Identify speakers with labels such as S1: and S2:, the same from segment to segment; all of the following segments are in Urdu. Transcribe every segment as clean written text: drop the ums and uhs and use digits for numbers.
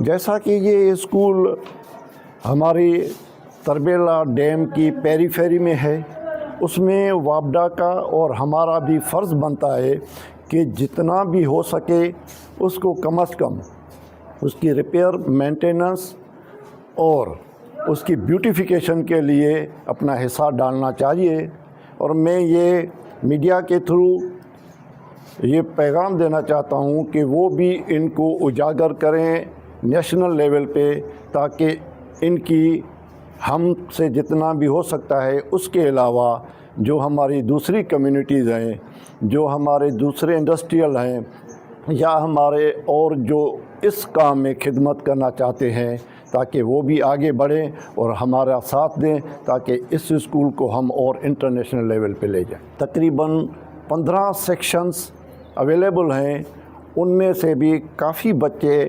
S1: جیسا کہ یہ اسکول ہماری تربیلا ڈیم کی پیری میں ہے، اس میں وابڈا کا اور ہمارا بھی فرض بنتا ہے کہ جتنا بھی ہو سکے اس کو کم از کم اس کی ریپیئر، مینٹیننس اور اس کی بیوٹیفیکیشن کے لیے اپنا حصہ ڈالنا چاہیے۔ اور میں یہ میڈیا کے تھرو یہ پیغام دینا چاہتا ہوں کہ وہ بھی ان کو اجاگر کریں نیشنل لیول پہ، تاکہ ان کی ہم سے جتنا بھی ہو سکتا ہے، اس کے علاوہ جو ہماری دوسری کمیونٹیز ہیں، جو ہمارے دوسرے انڈسٹریل ہیں، یا ہمارے اور جو اس کام میں خدمت کرنا چاہتے ہیں، تاکہ وہ بھی آگے بڑھیں اور ہمارا ساتھ دیں، تاکہ اس اسکول کو ہم اور انٹرنیشنل لیول پہ لے جائیں۔ تقریباً 15 سیکشنز اویلیبل ہیں، ان میں سے بھی کافی بچے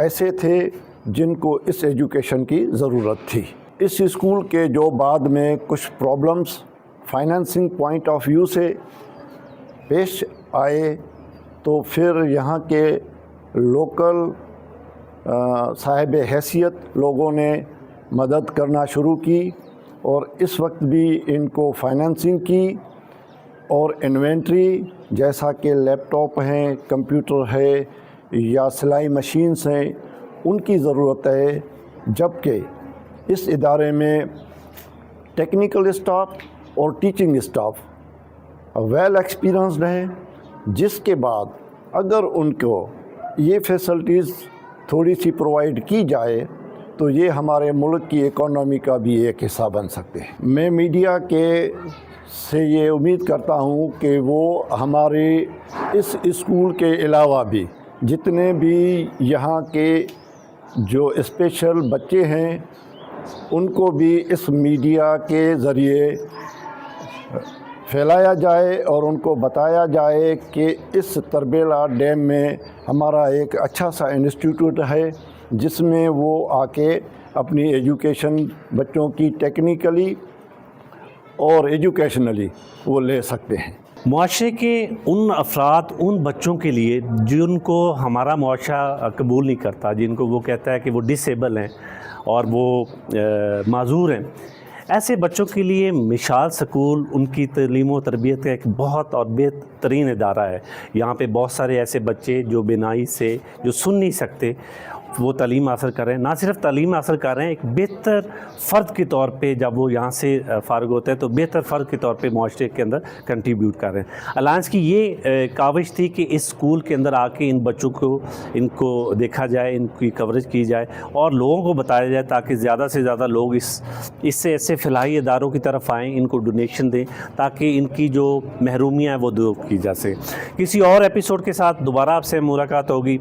S1: ایسے تھے جن کو اس ایجوکیشن کی ضرورت تھی۔ اس اسکول کے جو بعد میں کچھ problems financing point of view سے پیش آئے، تو پھر یہاں کے لوکل صاحب حیثیت لوگوں نے مدد کرنا شروع کی، اور اس وقت بھی ان کو فائنینسنگ کی اور انوینٹری جیسا کہ لیپ ٹاپ ہیں، کمپیوٹر ہے یا سلائی مشینز ہیں، ان کی ضرورت ہے، جبکہ اس ادارے میں ٹیکنیکل اسٹاف اور ٹیچنگ اسٹاف ویل ایکسپیرینسڈ ہیں، جس کے بعد اگر ان کو یہ فیسلٹیز تھوڑی سی پرووائڈ کی جائے تو یہ ہمارے ملک کی اکانومی کا بھی ایک حصہ بن سکتے ہیں۔ میں میڈیا کے سے یہ امید کرتا ہوں کہ وہ ہمارے اس اسکول کے علاوہ بھی جتنے بھی یہاں کے جو اسپیشل بچے ہیں، ان کو بھی اس میڈیا کے ذریعے پھیلایا جائے اور ان کو بتایا جائے کہ اس تربیلا ڈیم میں ہمارا ایک اچھا سا انسٹیٹیوٹ ہے، جس میں وہ آ کے اپنی ایجوکیشن بچوں کی ٹیکنیکلی اور ایجوکیشنلی وہ لے سکتے ہیں۔
S2: معاشرے کے ان افراد، ان بچوں کے لیے جن کو ہمارا معاشرہ قبول نہیں کرتا، جن کو وہ کہتا ہے کہ وہ ڈس ایبل ہیں اور وہ معذور ہیں، ایسے بچوں کے لیے مشال اسکول ان کی تعلیم و تربیت کا ایک بہت اور بہترین ادارہ ہے۔ یہاں پہ بہت سارے ایسے بچے جو بینائی سے، جو سن نہیں سکتے، وہ تعلیم حاصل کر رہے ہیں۔ نہ صرف تعلیم حاصل کر رہے ہیں، ایک بہتر فرد کے طور پہ جب وہ یہاں سے فارغ ہوتے ہیں تو بہتر فرد کے طور پہ معاشرے کے اندر کنٹریبیوٹ کر رہے ہیں۔ الائنس کی یہ کاوش تھی کہ اس اسکول کے اندر آ کے ان بچوں کو ان کو دیکھا جائے، ان کی کوریج کی جائے اور لوگوں کو بتایا جائے، تاکہ زیادہ سے زیادہ لوگ اس سے ایسے فلاحی اداروں کی طرف آئیں، ان کو ڈونیشن دیں، تاکہ ان کی جو محرومیاں ہیں وہ دور کی جا سکے۔ کسی اور ایپیسوڈ کے ساتھ دوبارہ آپ سے ملاقات ہوگی۔